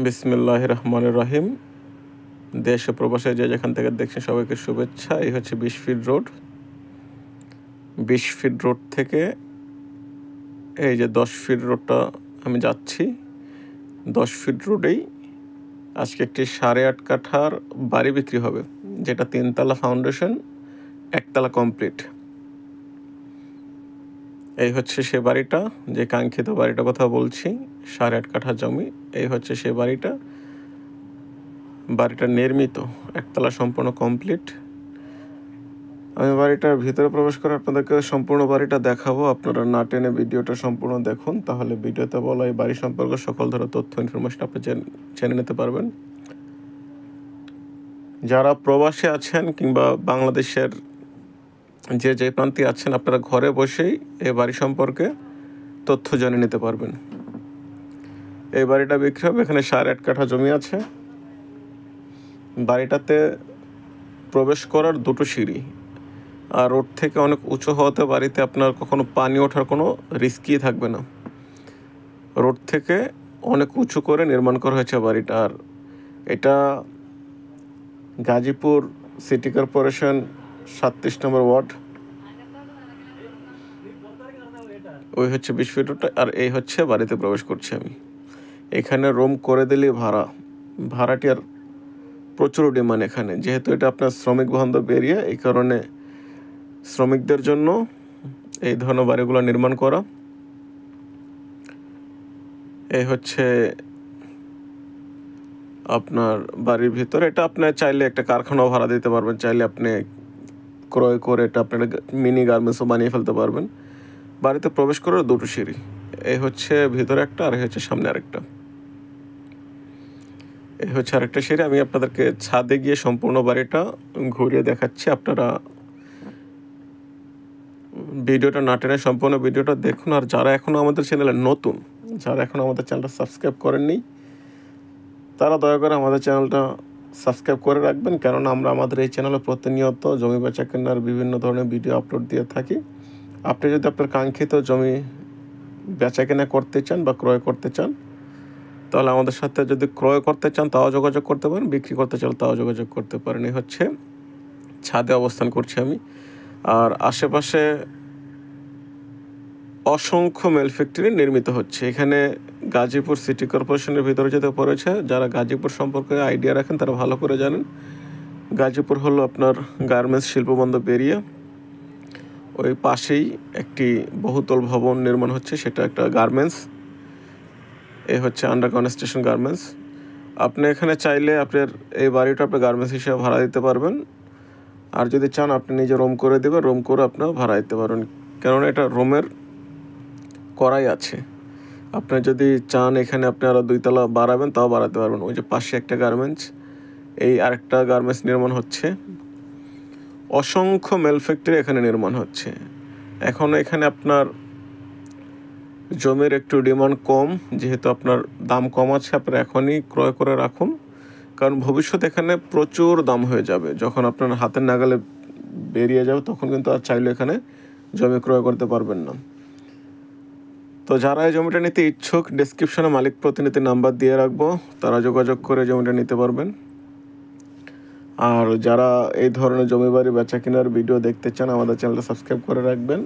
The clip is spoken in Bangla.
বিসমিল্লাহির রহমানির রহিম। দেশ ও প্রবাসে যে যেখান থেকে দেখছেন সবাইকে শুভেচ্ছা। এই হচ্ছে 20 ফিট রোড। 20 ফিট রোড থেকে এই যে 10 ফিট রোডটা আমি যাচ্ছি। 10 ফিট রোডেই আজকে একটি 8.5 কাঠার বাড়ি বিক্রি হবে, যেটা 3 তলা ফাউন্ডেশন, 1 তলা কমপ্লিট। এই হচ্ছে সে বাড়িটা, যে কাঙ্ক্ষিত বাড়িটার কথা বলছি। 8.5 কাঠা জমি, এই হচ্ছে সে বাড়িটা। বাড়িটা নির্মিত, 1 তলা সম্পূর্ণ কমপ্লিট। আমি বাড়িটার ভিতরে প্রবেশ করে আপনাদেরকে সম্পূর্ণ বাড়িটা দেখাবো। আপনারা না টেনে ভিডিওটা সম্পূর্ণ দেখুন, তাহলে ভিডিওতে বলা এই বাড়ি সম্পর্কে সকল ধরনের তথ্য ইনফরমেশন আপনি জেনে নিতে পারবেন। যারা প্রবাসে আছেন কিংবা বাংলাদেশের যে প্রান্তে আছেন, আপনারা ঘরে বসেই এই বাড়ি সম্পর্কে তথ্য জেনে নিতে পারবেন। এই বাড়িটা বিক্রি হবে। এখানে 8.5 কাঠা জমি আছে। বাড়িটাতে প্রবেশ করার 2টো সিঁড়ি, আর রোড থেকে অনেক উঁচু হওয়াতে বাড়িতে আপনার কখনো পানি ওঠার কোনো রিস্কই থাকবে না। রোড থেকে অনেক উঁচু করে নির্মাণ করা হয়েছে বাড়িটা। আর এটা গাজীপুর সিটি কর্পোরেশন 37 নম্বর ওয়ার্ড। ওই হচ্ছে 20 ফিট রোডটা, আর এই হচ্ছে বাড়িতে প্রবেশ করছি আমি। এখানে রুম করে দিলে ভাড়াটি আর প্রচুর ডিমান্ড এখানে, যেহেতু এটা আপনার শ্রমিক বান্ধব এরিয়া, এই কারণে শ্রমিকদের জন্য এই ধরনের বাড়িগুলো নির্মাণ করা। এই হচ্ছে আপনার বাড়ির ভিতরে। এটা আপনি চাইলে একটা কারখানাও ভাড়া দিতে পারবেন, চাইলে আপনি ক্রয় করে এটা আপনার মিনি গার্মেন্টসও বানিয়ে ফেলতে পারবেন। বাড়িতে প্রবেশ করার 2টো সিঁড়ি, এই হচ্ছে ভিতরে একটা, আর এই হচ্ছে সামনে আরেকটা। এই হচ্ছে আরেকটা সিঁড়ি। আমি আপনাদেরকে ছাদে গিয়ে সম্পূর্ণ বাড়িটা ঘুরিয়ে দেখাচ্ছি। আপনারা ভিডিওটা না টেনে সম্পূর্ণ ভিডিওটা দেখুন। আর যারা এখনও আমাদের চ্যানেলে নতুন, যারা এখনও আমাদের চ্যানেলটা সাবস্ক্রাইব করেননি, তারা দয়া করে আমাদের চ্যানেলটা সাবস্ক্রাইব করে রাখবেন, কেননা আমরা আমাদের এই চ্যানেলে প্রতিনিয়ত জমি বেচা কেনার বিভিন্ন ধরনের ভিডিও আপলোড দিয়ে থাকি। আপনি যদি আপনার কাঙ্ক্ষিত জমি বেচা কেনা করতে চান বা ক্রয় করতে চান, তাহলে আমাদের সাথে যদি ক্রয় করতে চান তাও যোগাযোগ করতে পারেন, বিক্রি করতে চান তাও যোগাযোগ করতে পারেন। এই হচ্ছে ছাদে অবস্থান করছি আমি। আর আশেপাশে অসংখ্য মেল ফ্যাক্টরি নির্মিত হচ্ছে। এখানে গাজীপুর সিটি কর্পোরেশনের ভিতরে যেতে পড়েছে। যারা গাজীপুর সম্পর্কে আইডিয়া রাখেন তারা ভালো করে জানেন। গাজীপুর হলো আপনার গার্মেন্টস শিল্পবান্ধব এরিয়া। ওই পাশেই একটি বহুতল ভবন নির্মাণ হচ্ছে, সেটা একটা গার্মেন্টস। এই হচ্ছে আন্ডার কনস্ট্রাকশন গার্মেন্টস। আপনি এখানে চাইলে আপনার এই বাড়িটা আপনি গার্মেন্টস হিসেবে ভাড়া দিতে পারবেন। আর যদি চান আপনি নিজে রুম করে দেবেন, রুম করে আপনার ভাড়া দিতে পারবেন, কেননা এটা রুমের করাই আছে। আপনি যদি চান এখানে আপনি আরও 2 তলা বাড়াবেন, তাও বাড়াতে পারবেন। ওই যে পাশে একটা গার্মেন্টস, এই আরেকটা গার্মেন্টস নির্মাণ হচ্ছে। অসংখ্য মেল ফ্যাক্টরি এখানে নির্মাণ হচ্ছে। এখন এখানে আপনার জমির একটু ডিমান্ড কম, যেহেতু আপনার দাম কম আছে, আপনার এখনই ক্রয় করে রাখুন, কারণ ভবিষ্যতে এখানে প্রচুর দাম হয়ে যাবে। যখন আপনার হাতের নাগালে বেরিয়ে যাবে তখন কিন্তু আর চাইলে এখানে জমি ক্রয় করতে পারবেন না। তো যারা এই জমিটা নিতে ইচ্ছুক, ডেসক্রিপশনে মালিক প্রতিনিধির নাম্বার দিয়ে রাখবো, তারা যোগাযোগ করে জমিটা নিতে পারবেন। আর যারা এই ধরনের জমি বাড়ি বেচা কেনার ভিডিও দেখতে চান, আমাদের চ্যানেলটা সাবস্ক্রাইব করে রাখবেন।